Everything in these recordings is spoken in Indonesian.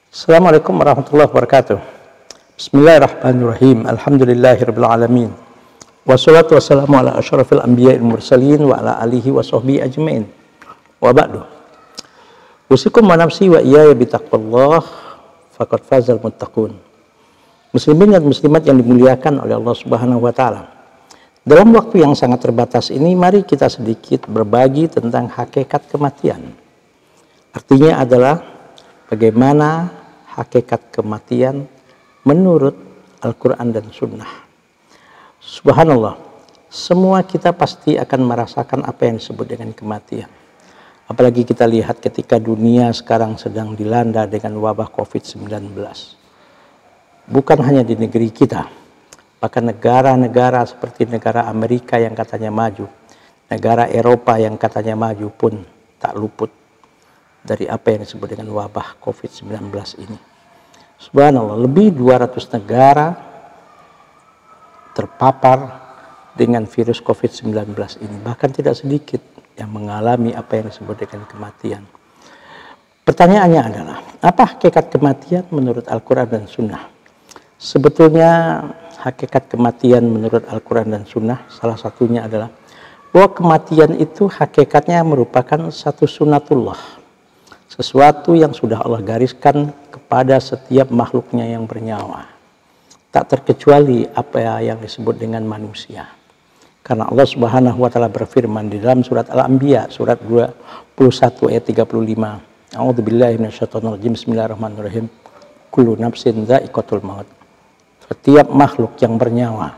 Assalamualaikum warahmatullahi wabarakatuh. Bismillahirrahmanirrahim. Alhamdulillahirabbil alamin. Wassalatu wassalamu ala asyrafil anbiya'il mursalin wa ala alihi wa sahbihi ajmain. Wa ba'du. Usikum wa nafsi wa iyaya bitaqwallah faqad fazal muttaqun. Muslimin dan muslimat yang dimuliakan oleh Allah Subhanahu wa taala. Dalam waktu yang sangat terbatas ini, mari kita sedikit berbagi tentang hakikat kematian. Artinya adalah bagaimana hakikat kematian menurut Al-Quran dan Sunnah. Subhanallah, semua kita pasti akan merasakan apa yang disebut dengan kematian. Apalagi kita lihat ketika dunia sekarang sedang dilanda dengan wabah COVID-19. Bukan hanya di negeri kita, bahkan negara-negara seperti negara Amerika yang katanya maju, negara Eropa yang katanya maju pun tak luput dari apa yang disebut dengan wabah COVID-19 ini. Subhanallah, lebih 200 negara terpapar dengan virus COVID-19 ini. Bahkan tidak sedikit yang mengalami apa yang disebut dengan kematian. Pertanyaannya adalah, apa hakikat kematian menurut Al-Quran dan Sunnah? Sebetulnya hakikat kematian menurut Al-Quran dan Sunnah salah satunya adalah bahwa kematian itu hakikatnya merupakan satu sunatullah. Sesuatu yang sudah Allah gariskan kepada setiap makhluknya yang bernyawa. Tak terkecuali apa yang disebut dengan manusia. Karena Allah Subhanahu wa taala berfirman di dalam surat Al-Anbiya surat 21 ayat 35. A'udzubillahi minasyaitonirrajim. Bismillahirrahmanirrahim. Kullu nafsin dha'iqatul maut. Setiap makhluk yang bernyawa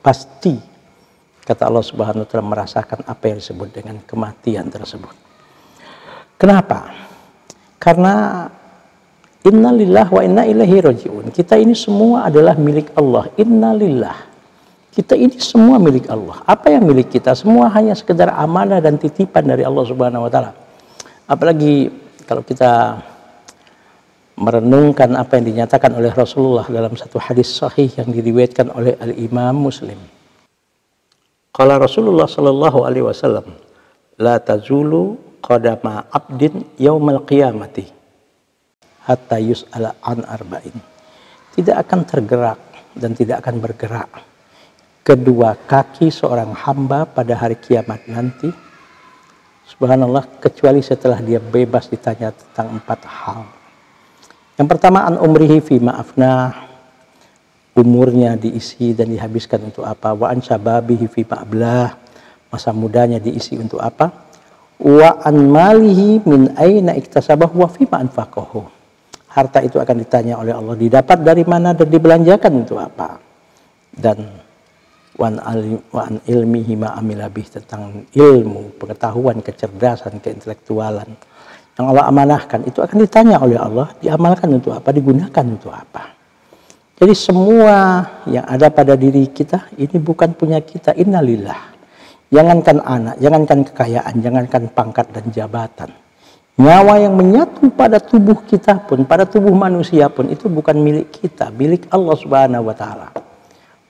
pasti, kata Allah Subhanahu wa taala, merasakan apa yang disebut dengan kematian tersebut. Kenapa? Karena innalillah wa inna ilaihi raji'un. Kita ini semua adalah milik Allah. Innalillah. Kita ini semua milik Allah. Apa yang milik kita? Semua hanya sekedar amanah dan titipan dari Allah Subhanahu wa taala. Apalagi kalau kita merenungkan apa yang dinyatakan oleh Rasulullah dalam satu hadis sahih yang diriwayatkan oleh Al-Imam Muslim. Qala Rasulullah sallallahu alaihi wasallam, la tazulu qadama abdin yaumal qiyamati hatta yus'ala an arba'in. Tidak akan tergerak dan tidak akan bergerak kedua kaki seorang hamba pada hari kiamat nanti, subhanallah, kecuali setelah dia bebas ditanya tentang 4 hal. Yang pertama, an umrihi fi ma'afnah, umurnya diisi dan dihabiskan untuk apa. Wa an syababihi fi ma'ablah, masa mudanya diisi untuk apa. Wa an malihi min aina iktasabahu wa fima anfaqahu. Harta itu akan ditanya oleh Allah, didapat dari mana dan dibelanjakan untuk apa. Dan wa an ilmihi ma amila bih, tentang ilmu, pengetahuan, kecerdasan, keintelektualan yang Allah amanahkan, itu akan ditanya oleh Allah, diamalkan untuk apa, digunakan untuk apa. Jadi semua yang ada pada diri kita ini bukan punya kita. Innalillah. Jangankan anak, jangankan kekayaan, jangankan pangkat dan jabatan. Nyawa yang menyatu pada tubuh kita pun, pada tubuh manusia pun, itu bukan milik kita, milik Allah Subhanahu wa taala.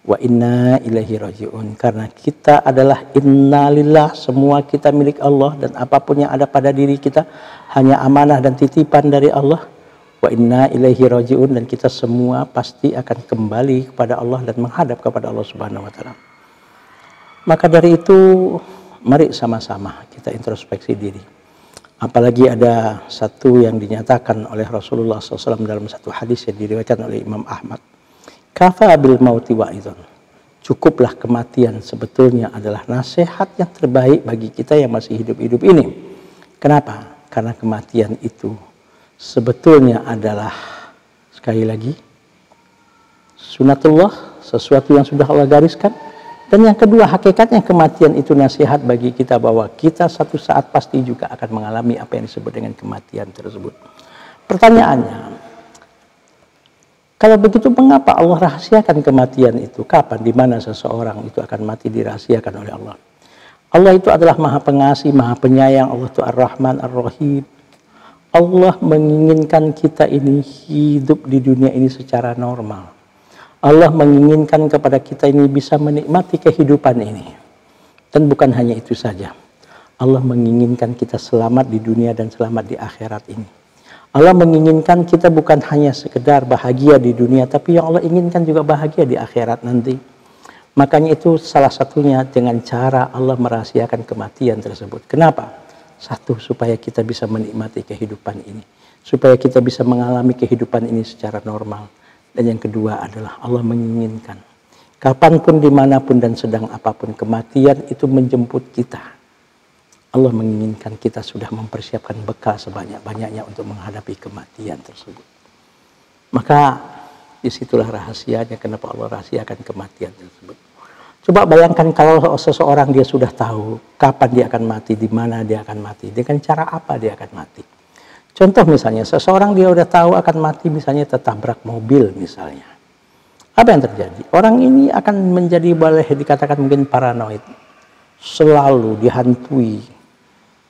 Wa inna ilaihi raji'un. Karena kita adalah innalillah, semua kita milik Allah, dan apapun yang ada pada diri kita hanya amanah dan titipan dari Allah. Wa inna ilaihi raji'un, dan kita semua pasti akan kembali kepada Allah dan menghadap kepada Allah Subhanahu wa taala. Maka dari itu, mari sama-sama kita introspeksi diri. Apalagi ada satu yang dinyatakan oleh Rasulullah SAW dalam satu hadis yang diriwayatkan oleh Imam Ahmad. Kafa bil mauti wa'idun. Cukuplah kematian sebetulnya adalah nasihat yang terbaik bagi kita yang masih hidup-hidup ini. Kenapa? Karena kematian itu sebetulnya adalah, sekali lagi, sunatullah, sesuatu yang sudah Allah gariskan. Dan yang kedua, hakikatnya kematian itu nasihat bagi kita bahwa kita satu saat pasti juga akan mengalami apa yang disebut dengan kematian tersebut. Pertanyaannya, kalau begitu mengapa Allah rahasiakan kematian itu? Kapan, di mana seseorang itu akan mati dirahasiakan oleh Allah? Allah itu adalah Maha Pengasih, Maha Penyayang. Allah itu Ar-Rahman, Ar-Rahim. Allah menginginkan kita ini hidup di dunia ini secara normal. Allah menginginkan kepada kita ini bisa menikmati kehidupan ini. Dan bukan hanya itu saja. Allah menginginkan kita selamat di dunia dan selamat di akhirat ini. Allah menginginkan kita bukan hanya sekedar bahagia di dunia, tapi yang Allah inginkan juga bahagia di akhirat nanti. Makanya itu salah satunya dengan cara Allah merahasiakan kematian tersebut. Kenapa? Satu, supaya kita bisa menikmati kehidupan ini. Supaya kita bisa mengalami kehidupan ini secara normal. Dan yang kedua adalah Allah menginginkan kapanpun, dimanapun, dan sedang apapun kematian itu menjemput kita. Allah menginginkan kita sudah mempersiapkan bekal sebanyak-banyaknya untuk menghadapi kematian tersebut. Maka disitulah rahasianya kenapa Allah rahasiakan kematian tersebut. Coba bayangkan kalau seseorang dia sudah tahu kapan dia akan mati, di mana dia akan mati, dengan cara apa dia akan mati. Contoh misalnya, seseorang dia udah tahu akan mati misalnya tertabrak mobil misalnya. Apa yang terjadi? Orang ini akan menjadi, boleh dikatakan mungkin paranoid. Selalu dihantui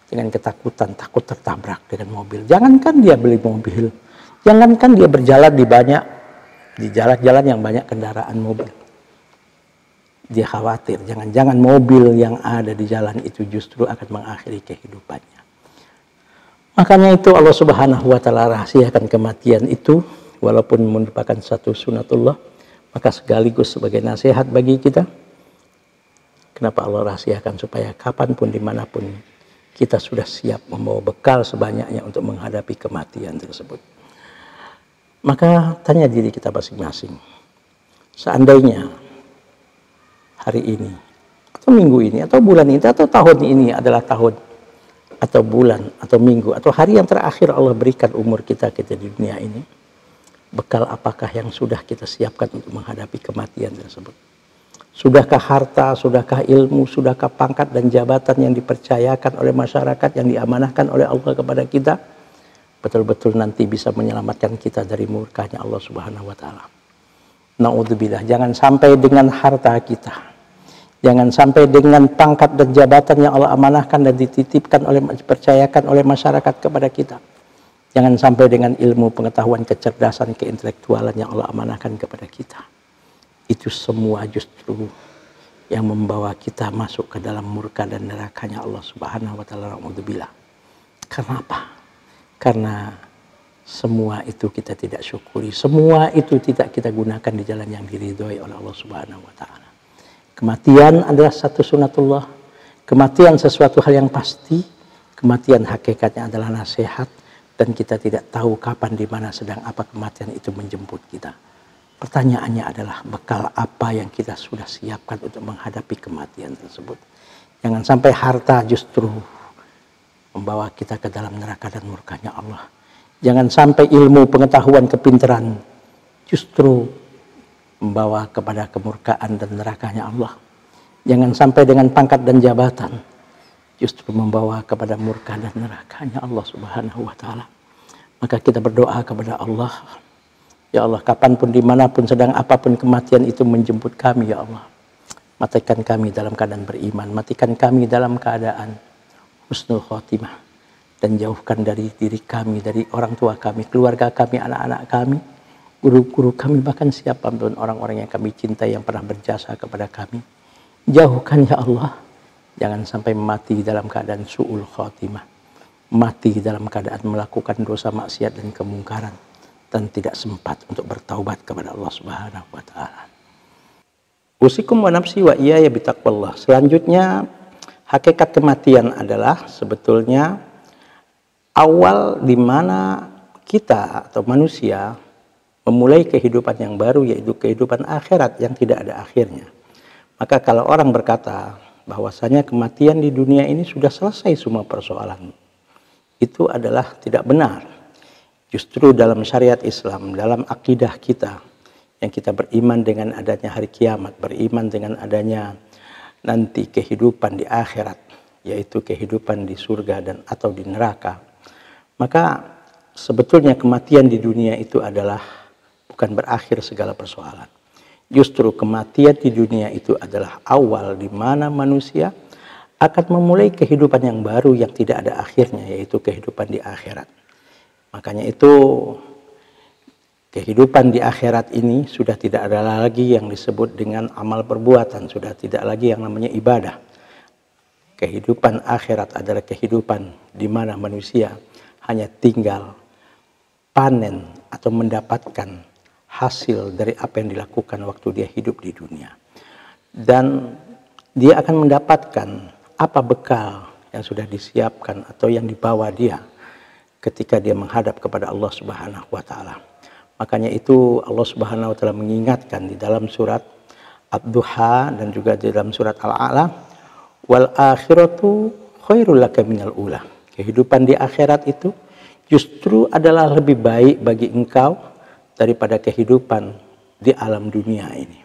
dengan ketakutan, takut tertabrak dengan mobil. Jangankan dia beli mobil, jangankan dia berjalan di jalan-jalan yang banyak kendaraan mobil. Dia khawatir, jangan-jangan mobil yang ada di jalan itu justru akan mengakhiri kehidupannya. Makanya itu Allah Subhanahu wa Ta'ala rahasiakan kematian itu, walaupun merupakan satu sunatullah, maka sekaligus sebagai nasihat bagi kita. Kenapa Allah rahasiakan? Supaya kapanpun, dimanapun, kita sudah siap membawa bekal sebanyaknya untuk menghadapi kematian tersebut. Maka tanya diri kita masing-masing. Seandainya hari ini, atau minggu ini, atau bulan ini, atau tahun ini adalah tahun, atau bulan, atau minggu, atau hari yang terakhir Allah berikan umur kita di dunia ini, bekal apakah yang sudah kita siapkan untuk menghadapi kematian tersebut? Sudahkah harta, sudahkah ilmu, sudahkah pangkat dan jabatan yang dipercayakan oleh masyarakat, yang diamanahkan oleh Allah kepada kita, betul-betul nanti bisa menyelamatkan kita dari murkanya Allah Subhanahu wa Ta'ala. Na'udzubillah, jangan sampai dengan harta kita, jangan sampai dengan pangkat dan jabatan yang Allah amanahkan dan dititipkan dipercayakan oleh masyarakat kepada kita. Jangan sampai dengan ilmu, pengetahuan, kecerdasan, keintelektualan yang Allah amanahkan kepada kita. Itu semua justru yang membawa kita masuk ke dalam murka dan nerakanya Allah Subhanahu wa Ta'ala. Na'udzubillah. Kenapa? Karena semua itu kita tidak syukuri, semua itu tidak kita gunakan di jalan yang diridhoi oleh Allah Subhanahu wa Ta'ala. Kematian adalah satu sunatullah. Kematian sesuatu hal yang pasti. Kematian hakikatnya adalah nasihat, dan kita tidak tahu kapan, di mana, sedang apa kematian itu menjemput kita. Pertanyaannya adalah bekal apa yang kita sudah siapkan untuk menghadapi kematian tersebut. Jangan sampai harta justru membawa kita ke dalam neraka dan murkanya Allah. Jangan sampai ilmu, pengetahuan, kepintaran justru membawa kepada kemurkaan dan nerakanya Allah. Jangan sampai dengan pangkat dan jabatan justru membawa kepada murka dan nerakanya Allah Subhanahu wa Ta'ala. Maka kita berdoa kepada Allah, ya Allah, kapanpun, dimanapun, sedang apapun kematian itu menjemput kami, ya Allah, matikan kami dalam keadaan beriman, matikan kami dalam keadaan husnul khotimah, dan jauhkan dari diri kami, dari orang tua kami, keluarga kami, anak-anak kami, guru-guru kami, bahkan siapapun orang-orang yang kami cintai yang pernah berjasa kepada kami. Jauhkan, ya Allah, jangan sampai mati dalam keadaan su'ul khotimah, mati dalam keadaan melakukan dosa, maksiat, dan kemungkaran, dan tidak sempat untuk bertaubat kepada Allah Subhanahu wa Ta'ala. Usikum wa nafsi wa iyaya bitaqwallah. Selanjutnya, hakikat kematian adalah sebetulnya awal di mana kita atau manusia memulai kehidupan yang baru, yaitu kehidupan akhirat yang tidak ada akhirnya. Maka kalau orang berkata bahwasanya kematian di dunia ini sudah selesai semua persoalan, itu adalah tidak benar. Justru dalam syariat Islam, dalam akidah kita, yang kita beriman dengan adanya hari kiamat, beriman dengan adanya nanti kehidupan di akhirat, yaitu kehidupan di surga dan atau di neraka, maka sebetulnya kematian di dunia itu adalah bukan berakhir segala persoalan. Justru kematian di dunia itu adalah awal di mana manusia akan memulai kehidupan yang baru yang tidak ada akhirnya, yaitu kehidupan di akhirat. Makanya itu kehidupan di akhirat ini sudah tidak ada lagi yang disebut dengan amal perbuatan, sudah tidak lagi yang namanya ibadah. Kehidupan akhirat adalah kehidupan di mana manusia hanya tinggal panen atau mendapatkan hasil dari apa yang dilakukan waktu dia hidup di dunia. Dan dia akan mendapatkan apa bekal yang sudah disiapkan atau yang dibawa dia ketika dia menghadap kepada Allah Subhanahu wa taala. Makanya itu Allah Subhanahu wa taala mengingatkan di dalam surat Ad-Duha dan juga di dalam surat Al-A'la, wal akhiratu khairul laka minal ula. Kehidupan di akhirat itu justru adalah lebih baik bagi engkau daripada kehidupan di alam dunia ini.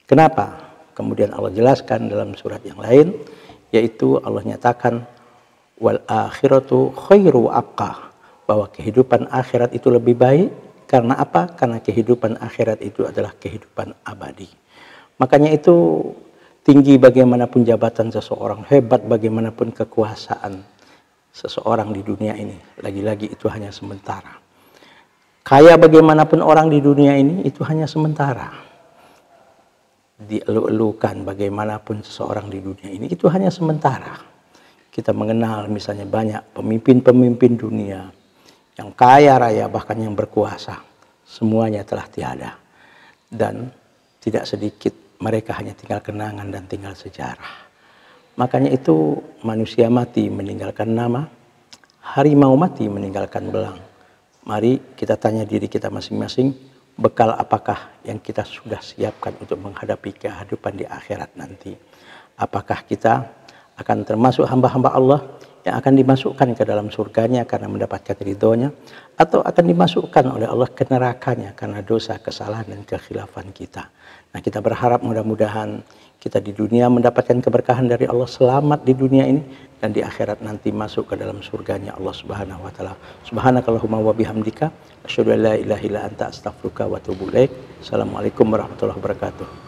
Kenapa? Kemudian Allah jelaskan dalam surat yang lain, yaitu Allah nyatakan wal akhiratu khairu abqa, bahwa kehidupan akhirat itu lebih baik. Karena apa? Karena kehidupan akhirat itu adalah kehidupan abadi. Makanya itu tinggi bagaimanapun jabatan seseorang, hebat bagaimanapun kekuasaan seseorang di dunia ini, lagi-lagi itu hanya sementara. Kaya bagaimanapun orang di dunia ini, itu hanya sementara. Dielu-elukan bagaimanapun seseorang di dunia ini, itu hanya sementara. Kita mengenal misalnya banyak pemimpin-pemimpin dunia yang kaya raya, bahkan yang berkuasa, semuanya telah tiada. Dan tidak sedikit mereka hanya tinggal kenangan dan tinggal sejarah. Makanya itu manusia mati meninggalkan nama, harimau mati meninggalkan belang. Mari kita tanya diri kita masing-masing, bekal apakah yang kita sudah siapkan untuk menghadapi kehidupan di akhirat nanti. Apakah kita akan termasuk hamba-hamba Allah yang akan dimasukkan ke dalam surganya karena mendapatkan ridhonya, atau akan dimasukkan oleh Allah ke nerakanya karena dosa, kesalahan, dan kekhilafan kita. Nah, kita berharap mudah-mudahan kita di dunia mendapatkan keberkahan dari Allah, selamat di dunia ini, dan di akhirat nanti masuk ke dalam surganya Allah Subhanahu wa taala. Subhanakallahumma wa bihamdika asyhadu an la ilaha illa anta astaghfiruka wa atubu ilaik. Assalamualaikum warahmatullahi wabarakatuh.